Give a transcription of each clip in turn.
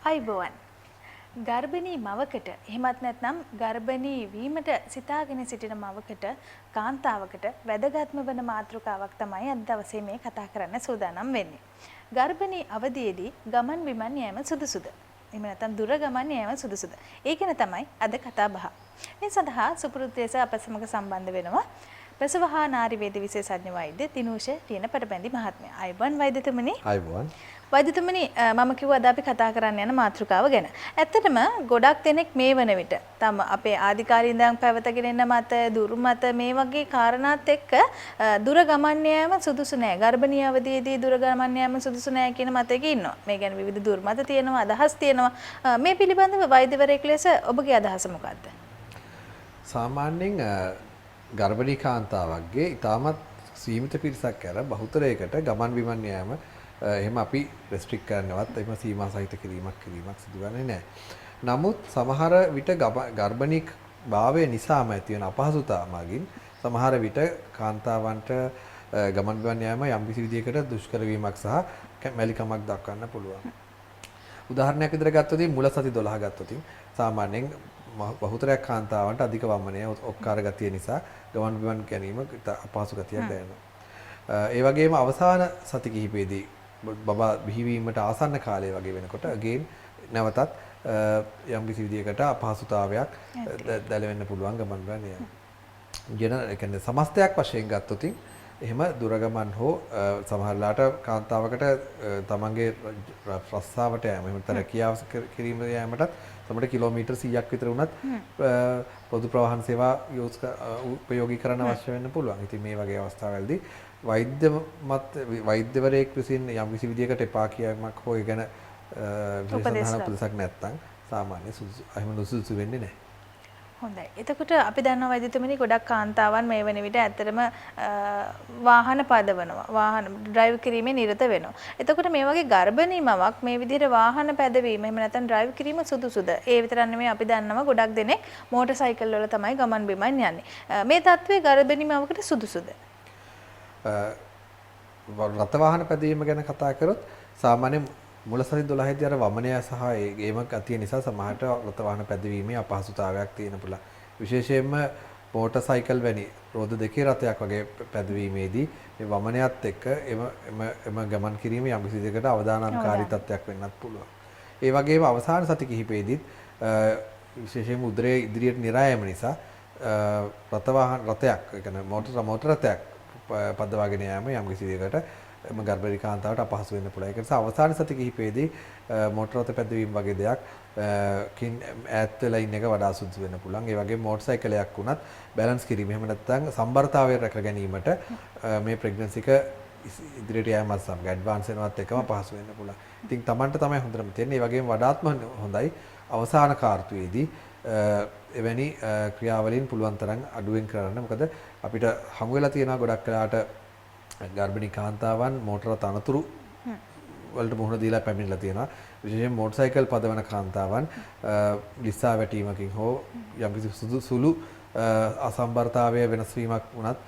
අයිබෝවන් ගර්භණී මවකට එහෙමත් නැත්නම් ගර්භණී වීමට සිතාගෙන සිටින මවකට කාන්තාවකට වැදගත්ම වන මාතෘකාවක් තමයි අද දවසේ මේ කතා කරන්න සූදානම් වෙන්නේ. ගර්භණී අවධියේදී ගමන් බිමන් යෑම සුදුසුද? එහෙම නැත්නම් දුර ගමන් යෑම සුදුසුද? ඒ ගැන තමයි අද කතා බහ. මේ සඳහා සුපුරුදු ලෙස අප සමග සම්බන්ධ වෙනවා ප්‍රසව හා නාරි වේද විශේෂඥ වෛද්‍ය තිනූෂ ටියනපටබැඳි මහත්මයා. අයිබෝන් වෛද්‍යතුමනි. අයිබෝන්. වෛද්‍යතුමනි මම කිව්වා අද අපි කතා කරන්න යන මාතෘකාව ගැන. ඇත්තටම ගොඩක් දෙනෙක් මේ වන විට තම අපේ ආධිකාරිය ඉඳන් පැවතගෙන එන මත දුරු මත මේ වගේ කාරණාත් එක්ක දුර ගමන් යාම සුදුසු නෑ. ගර්භණී අවධියේදී දුර ගමන් යාම සුදුසු නෑ කියන මතයක ඉන්නවා. මේ ගැන විවිධ දුර්මත තියෙනවා, අදහස් තියෙනවා. මේ පිළිබඳව වෛද්‍යවරයෙක් ලෙස ඔබගේ අදහස මොකක්ද? සාමාන්‍යයෙන් ගර්භණී කාන්තාවක්ගේ ඉතාමත් සීමිත පිරිසක් අර බහුතරයකට ගමන් බිමන් යාම එහෙම අපි රෙස්ට්‍රික්ට් කරනවත් එහෙම සීමා සහිත කිරීමක් සිදුවන්නේ නැහැ. නමුත් සමහර විට ගර්භණී භාවය නිසාම ඇති වෙන අපහසුතාව මගින් සමහර විට කාන්තාවන්ට ගමන් බිමන් යාම යම්කිසි විදියකට දුෂ්කර වීමක් සහ මැලිකමක් දක්වන්න පුළුවන්. උදාහරණයක් විදිහට ගත්තොත් මුල සති 12 ගත්තොත් සාමාන්‍යයෙන් බහුතරයක් කාන්තාවන්ට අධික වමනය ඔක්කාර ගතිය නිසා ගමන් බිමන් ගැනීම අපහසු ගතියක් දැනෙනවා. ඒ වගේම අවසාන සති කිහිපෙදී බබා බිහිවීමට ආසන්න කාලය වගේ වෙනකොට අගේන් නැවතත් යම්කිසි විදියකට අපහසුතාවයක් දැනෙන්න පුළුවන් ගමන් බිමන් යාම. ඒ කියන්නේ සමස්තයක් වශයෙන් ගත්තොත් එහෙම දුර ගමන් හෝ සමහරලාට කාන්තාවකට තමන්ගේ රස්සාවට යෑම එහෙම නැත්නම් රැකියාව කිරීම යාමටත් තමයි කිලෝමීටර් 100ක් විතර වුණත් පොදු ප්‍රවාහන සේවා උපයෝගී කරන්න අවශ්‍ය වෙන්න පුළුවන්. ඉතින් මේ වගේ අවස්ථාවලදී වෛද්‍යවරයෙක් විසින් යම්කිසි විදියකට එපා කියීමක් හෝ ඒ ගැන විශේෂ උපදෙසක් නැත්නම් සාමාන්‍ය සුදුසු වෙන්නේ නැහැ. හොඳයි. එතකොට අපි දන්නවා වෛද්‍යතුමනි ගොඩක් කාන්තාවන් මේ වෙන විට ඇත්තටම වාහන පදවනවා. වාහන ඩ්‍රයිව් කිරීමේ නිරත වෙනවා. එතකොට මේ වගේ ගර්භණී මවක් මේ විදිහට වාහන පැදවීම එහෙම නැත්නම් ඩ්‍රයිව් කිරීම සුදුසුද? ඒ විතරක් නෙමෙයි අපි දන්නවා ගොඩක් දෙනෙක් මෝටර් සයිකල් වල තමයි ගමන් බිමන් යන්නේ. මේ තත්ත්වයේ ගර්භණී මවකට සුදුසුද? රථ වාහන පැදවීම ගැන කතා කරොත් සාමාන්‍යයෙන් මුල සති 12 දී අර වමනය සහ ඒම ගතිය නිසා සමහරට රථ වාහන පැදවීමේ අපහසුතාවයක් තියෙන පුළුවන්. විශේෂයෙන්ම මෝටර් සයිකල් වැනි රෝද දෙකේ රථයක් වගේ පැදවීමේදී මේ වමනයත් එක්ක එම ගමන් කිරීම යම් කිසි දෙයකට අවදානම්කාරී තත්ත්වයක් වෙන්නත් පුළුවන්. ඒ වගේම අවසාන සති කිහිපෙදීත් විශේෂයෙන්ම උදරයේ ඉදිරියට නිරායම නිසා රථයක් ඒ කියන්නේ මෝටර රථයක් පදවාගෙන යාම යම් කිසි දෙයකට ගර්භණී කාන්තාවට අපහසු වෙන්න පුළුවන්. ඒක නිසා අවසාන සති කිහිපෙදී මෝටර රථ පැදවීම වගේ දෙයක් කින් ඈත් වෙලා ඉන්න එක වඩා සුදුසු වෙන්න පුළුවන්. ඒ වගේම මෝටර් සයිකලයක් වුණත් බැලන්ස් කිරීම එහෙම නැත්නම් සම්බරතාවය රැක ගැනීමට මේ ප්‍රෙග්නන්සි එක ඉදිරියට යෑමත් සමග ඇඩ්වාන්ස් වෙනවත් එකම අපහසු වෙන්න පුළුවන්. ඉතින් Tamanට තමයි හොඳටම තියෙන්නේ. ඒ වගේම වඩාත්ම හොඳයි අවසාන කාර්තුවේදී එවැනි ක්‍රියාවලින් පුළුවන් තරම් අඩුවෙන් කරන්න. මොකද අපිට හමු වෙලා තියෙනවා ගොඩක් වෙලාට ගර්භණී කාන්තාවන් මෝටර තනතුරු වලට මුහුණ දීලා පැමිණලා තියෙනවා. විශේෂයෙන් මෝටර් සයිකල් පදවන කාන්තාවන් ලිස්සා වැටීමකින් හෝ යම්කිසි සුළු අසම්බරතාවය වෙනස් වීමක් වුණත්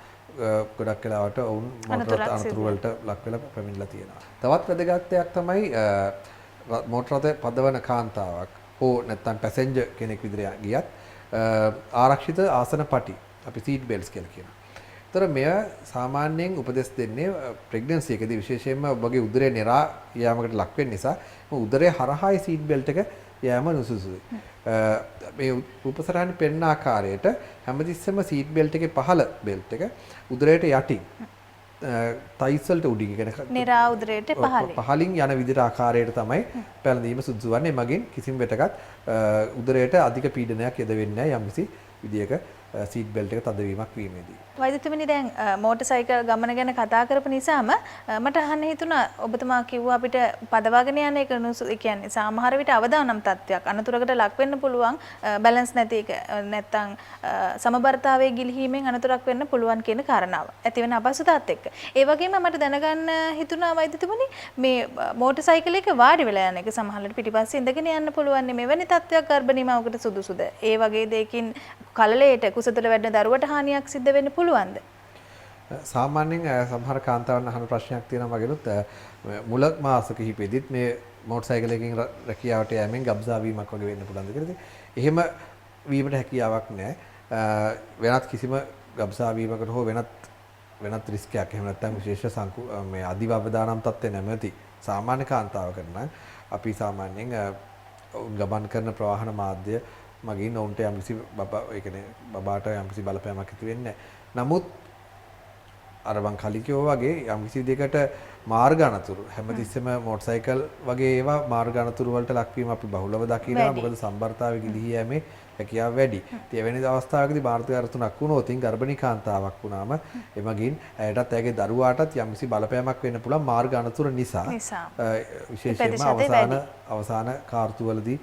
ගොඩක් වෙලාවට වුන් මෝටර තනතුරු වලට ලක් වෙලා පැමිණලා තියෙනවා. තවත් වැදගත් දෙයක් තමයි මෝටර රථ පදවන කාන්තාවක් හෝ නැත්නම් පැසෙන්ජර් කෙනෙක් විදිහට ගියත් ආරක්ෂිත ආසන පටි අපි සීට් බෙල්ට්ස් කියලා කියනවා. ඒතර මෙය සාමාන්‍යයෙන් උපදෙස් දෙන්නේ ප්‍රෙග්නන්සි එකදී විශේෂයෙන්ම ඔබගේ උදරය නිරා යාමකට ලක් වෙන නිසා උදරය හරහායි සීට් බෙල්ට් එක යාම නුසුසුයි. මේ උපසරහනේ පෙන්න ආකාරයට හැමතිස්සෙම සීට් බෙල්ට් එකේ පහළ බෙල්ට් එක උදරයට යටින් තයිස් වලට උඩින් කියන්නේ නිරා උදරයට පහලින් යන විදිහට ආකාරයට තමයි පැලඳීම සුදුසු වන්නේ. මගින් කිසිම වෙටකත් උදරයට අධික පීඩනයක් යෙද වෙන්නේ නැහැ යම්කිසි විදියක සීට් බෙල්ට් එක තදවීමක් වීමේදී. වෛද්‍යතුමනි දැන් මෝටර් සයිකල් ගමන ගැන කතා කරපු නිසාම මට අහන්න හිතුණා ඔබතුමා කිව්වා අපිට පදවාගෙන යන එක ඒ කියන්නේ සමහර විට අවදානම් තත්ත්වයක් අනතුරකට ලක් වෙන්න පුළුවන් බැලන්ස් නැති එක නැත්තම් සමබරතාවයේ ගිලිහීමෙන් අනතුරක් වෙන්න පුළුවන් කියන කාරණාව. ඇති වෙන අපහසුතාවත් එක්ක. ඒ වගේම මට දැනගන්න හිතුණා වෛද්‍යතුමනි මේ මෝටර් සයිකල් එක වාඩි වෙලා යන එක සමහරවිට පිටිපස්සේ ඉඳගෙන යන්න පුළුවන් මෙවැනි තත්ත්වයක් ගර්භණී මවකට සුදුසුද? ඒ වගේ දෙයකින් කලලයට කුසතුල වැඩෙන දරුවට හානියක් සිද්ධ වෙන්න පුළුවන්ද? සාමාන්‍යයෙන් සමහර කාන්තාවන් අහන ප්‍රශ්නයක් තියෙනවා වගේලුත් මුල මාස කිහිපෙදිත් මේ මෝටර් සයිකලයකින් රැකියාවට යෑමෙන් ගබ්සා වීමක් වගේ වෙන්න පුළුවන්ද කියලා. ඉතින් එහෙම වීමට හැකියාවක් නැහැ. වෙනත් කිසිම ගබ්සා වීමකට හෝ වෙනත් රිස්කයක් එහෙම නැත්නම් විශේෂ මේ අධිවවදානම් තත්ත්වය නැමැති සාමාන්‍ය කාන්තාවකට නම් අපි සාමාන්‍යයෙන් ගමන් කරන ප්‍රවාහන මාධ්‍ය මගින් ඔවුන්ට යම්කිසි බබාට යම්කිසි බලපෑමක් ඇති වෙන්නේ නැහැ. නමුත් අර මං කලින් කිව්වා වගේ යම්කිසි දෙයකට මාර්ග අනතුරු හැමතිස්සෙම මෝටර් සයිකල් වගේ ඒවා මාර්ග අනතුරු වලට ලක්වීම අපි බහුලව දකිනවා. මොකද සම්බර්තාවේ ගිලිහී යෑමේ හැකියාව වැඩි. ඉතින් එවැනි අවස්ථාවකදී මාර්ග අනතුරක් වුණොත් ගර්භණී කාන්තාවක් වුණාම එමගින් ඇයටත් ඇගේ දරුවාටත් යම්කිසි බලපෑමක් වෙන්න පුළුවන් මාර්ග අනතුර නිසා. විශේෂයෙන්ම අවසාන කාර්තුවලදී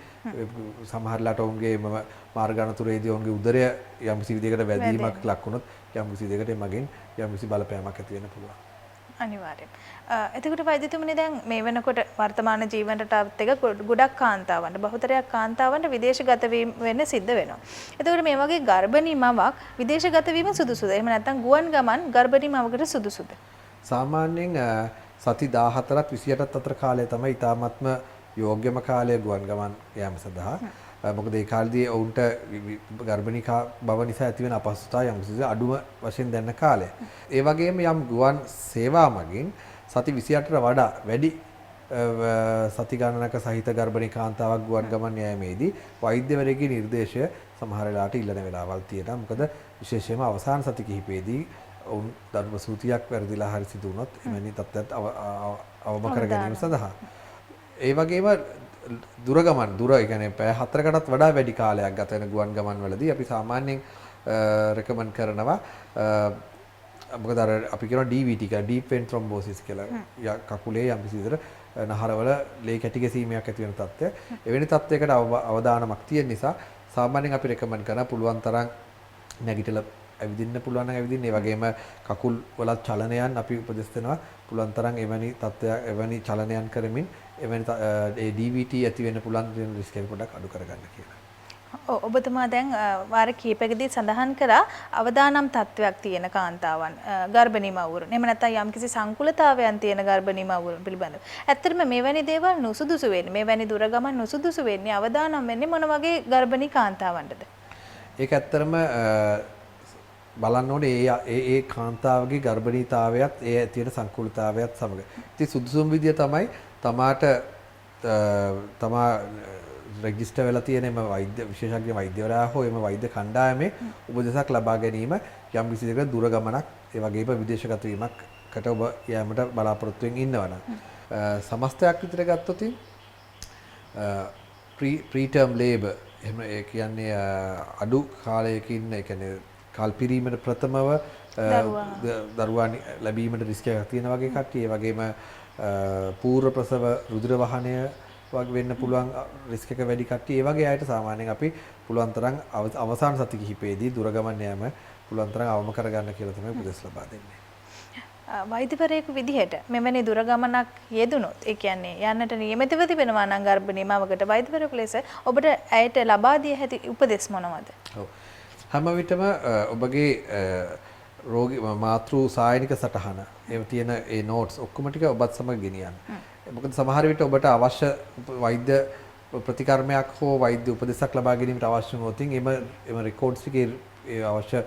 සමහරලාට ඔවුන්ගේ මාර්ග අනතුරේදී ඔවුන්ගේ උදරය යම්කිසි විදිහකට වැදීමක් ලක් වුණොත් යම්කිසි දෙයකට එමගින් යම්කිසි බලපෑමක් ඇති වෙන්න පුළුවන්. අනිවාර්යෙන්. එතකොට වෛද්‍යතුමනි දැන් මේ වෙනකොට වර්තමාන ජීවන රටාවත් එක ගොඩක් කාන්තාවන්ට බහුතරයක් කාන්තාවන්ට විදේශගත වෙන්න සිද්ධ වෙනවා. එතකොට මේ වගේ ගර්භණී මවක් විදේශගත වීම සුදුසුද? එහෙම නැත්නම් ගුවන් ගමන් ගර්භණී මවකට සුදුසුද? සාමාන්‍යයෙන් සති 14ත් 28ත් අතර කාලය තමයි ඊටාත්ම යෝග්‍යම කාලය ගුවන් ගමන් යාම සඳහා. මොකද ඒ කාලේදී ඔවුන්ට ගර්භණී බව නිසා ඇතිවන අපහසුතාව යම් කිසි අඩුම වශයෙන් දැනන කාලය. ඒ වගේම යම් ගුවන් සේවා මගින් සති 28ට වඩා වැඩි සති ගණනක සහිත ගර්භණී කාන්තාවක් ගුවන් ගමන් යෑමේදී වෛද්‍යවරයෙකුගේ නිර්දේශය සමහර වෙලාවට ඉල්ලන වෙලාවල් තියෙනවා. මොකද විශේෂයෙන්ම අවසාන සති කිහිපයේදී ඔවුන් ධර්ම සූතියක් වැරදිලා හරි සිදු වුණොත් එවැනි තත්ත්වයක් අවම කර ගැනීම සඳහා. ඒ වගේම දුර ඒ කියන්නේ පැය 4කටත් වඩා වැඩි කාලයක් ගත වෙන ගුවන් ගමන් වලදී අපි සාමාන්‍යයෙන් රෙකමන්ඩ් කරනවා මොකද අර අපි කියනවා DVT කියලා deep vein thrombosis කියලා කකුලේ යම් කිසි විදිහට නහරවල ලේ කැටි ගැසීමක් ඇති වෙන තත්ත්වය. එවැනි තත්ත්වයකට අවදානමක් තියෙන නිසා සාමාන්‍යයෙන් අපි රෙකමන්ඩ් කරනවා පුළුවන් තරම් නැගිටලා ඇවිදින්න පුළුවන් නම් ඇවිදින්න. ඒ වගේම කකුල් වල චලනයන් අපි උපදෙස් දෙනවා පුළුවන් තරම් එවැනි චලනයන් කරමින් එවැනි ඒ DVT ඇති වෙන්න පුළුවන් රිස්ක් එක පොඩ්ඩක් අඩු කරගන්න කියලා. ඔබතුමා දැන් වාර කිහිපයකදී සඳහන් කරා අවදානම් තත්වයක් තියෙන කාන්තාවන් ගර්භණී මව්වරුන්. එහෙම නැත්නම් යම්කිසි සංකුලතාවයන් තියෙන ගර්භණී මව්වරුන් පිළිබඳව. ඇත්තටම මෙවැනි දේවල් නුසුදුසු වෙන්නේ මෙවැනි දුර ගමන් නුසුදුසු වෙන්නේ අවදානම් වෙන්නේ මොන වගේ ගර්භණී කාන්තාවන්ටද? ඒක ඇත්තටම බලන්න ඕනේ ඒ කාන්තාවගේ ගර්භණීතාවයත් ඒ ඇතිවෙන සංකුලතාවයත් සමග. ඉතින් සුදුසුම විදිය තමයි තමාට තමා රෙජිස්ටර් වෙලා තියෙන එම වෛද්‍ය විශේෂඥ වෛද්‍යවරයා හෝ එම වෛද්‍ය කණ්ඩායමේ උපදෙසක් ලබා ගැනීම යම් කිසි දෙයකට දුර ගමනක් ඒ වගේම විදේශගත වීමකට ඔබ යෑමට බලාපොරොත්තු වෙමින් ඉන්නවනම් සමස්තයක් විතර ගත්තොත් ප්‍රීටර්ම් ලේබර් එහෙම ඒ කියන්නේ අඩු කාලයකින් ඒ කියන්නේ කල්පිරීමට ප්‍රථමව දරුවන් ලැබීමට රිස්ක් එකක් තියෙන වගේ කට්ටිය ඒ වගේම පූර්ව ප්‍රසව රුධිර වහනය වගේ වෙන්න පුළුවන් රිස්ක් එක වැඩි කට්ටිය ඒ වගේ අයට සාමාන්‍යයෙන් අපි පුළුවන් තරම් අවසාන සති කිහිපයේදී දුර ගමන් යාම පුළුවන් තරම් අවම කරගන්න කියලා තමයි උපදෙස් ලබා දෙන්නේ. වෛද්‍යවරයෙකු විදිහට මෙවැනි දුර ගමනක් යෙදුනොත් ඒ කියන්නේ යන්නට නියමිතව තිබෙනවා නම් ගර්භණී මවකට වෛද්‍යවරයෙකු ලෙස ඔබට ඇයට ලබා දිය හැකි උපදෙස් මොනවද? ඔව්. හැම විටම ඔබගේ රෝගී මාතෘ සායනික සටහන ඒව තියෙන ඒ නෝට්ස් ඔක්කොම ටික ඔබත් සමග ගෙනියන්න. මොකද සමහර විට ඔබට අවශ්‍ය වෛද්‍ය ප්‍රතිකර්මයක් හෝ වෛද්‍ය උපදෙසක් ලබා ගැනීමට අවශ්‍ය වුණොත් එම රෙකෝඩ්ස් ටිකේ ඒ අවශ්‍ය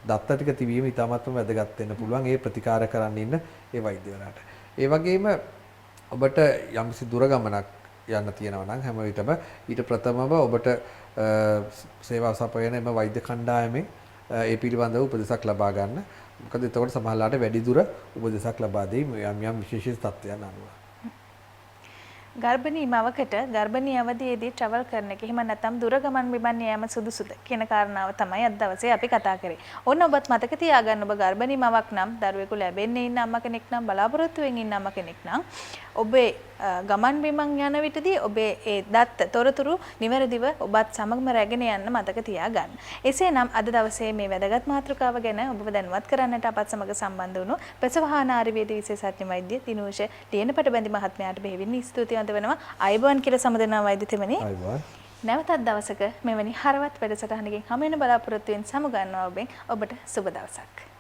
දත්ත ටික තිබීම ඉතාමත්ම වැදගත් වෙන්න පුළුවන් ඒ ප්‍රතිකාර කරන්න ඉන්න ඒ වෛද්‍යවරයාට. ඒ වගේම ඔබට යම්කිසි දුර ගමනක් යන්න තියෙනවා නම් හැම විටම ඊට ප්‍රථමව ඔබට සේවා සපයන එම වෛද්‍ය කණ්ඩායමෙන් ඒ පිළිබඳව උපදෙසක් ලබා ගන්න. මොකද එතකොට සමහරලාට වැඩි දුර උපදෙසක් ලබා දෙයි යම් විශේෂ තත්ත්වයන් අනුව. ගර්භණී මවකට ගර්භණී අවධියේදී ට්‍රැවල් කරන එක එහෙම නැත්නම් දුර ගමන් බිමන් යාම සුදුසුද කියන කාරණාව තමයි අද දවසේ අපි කතා කරේ. ඕන්න ඔබත් මතක තියාගන්න ඔබ ගර්භණී මවක් නම් දරුවෙකු ලැබෙන්නේ ඉන්න අම්මා කෙනෙක් නම් බලාපොරොත්තු වෙමින් ඉන්න අම්මා කෙනෙක් නම් ඔබේ ගමන් බිමන් යන විටදී ඔබේ ඒ දත්ත තොරතුරු නිවැරදිව ඔබත් සමගම රැගෙන යන්න මතක තියාගන්න. එසේනම් අද දවසේ මේ වැදගත් මාතෘකාව ගැන ඔබව දැනුවත් කරන්නට අපත් සමග සම්බන්ධ වුණු ප්‍රසවහාන ආයුර්වේද විශේෂඥ වෛද්‍ය දිනෝෂ ලියනපට බැඳි මහත්මයාට බෙහෙවින් ස්තුතිවන්ත වෙනවා. අයබෝන් කියලා සමදෙනා වෛද්‍යතුමනි. අයබෝන්. නැවතත් දවසක මෙවැනි හරවත් වැඩසටහනකින් හමු වෙන බලාපොරොත්තු වෙන සමු ගන්නවා ඔබෙන් ඔබට සුබ දවසක්.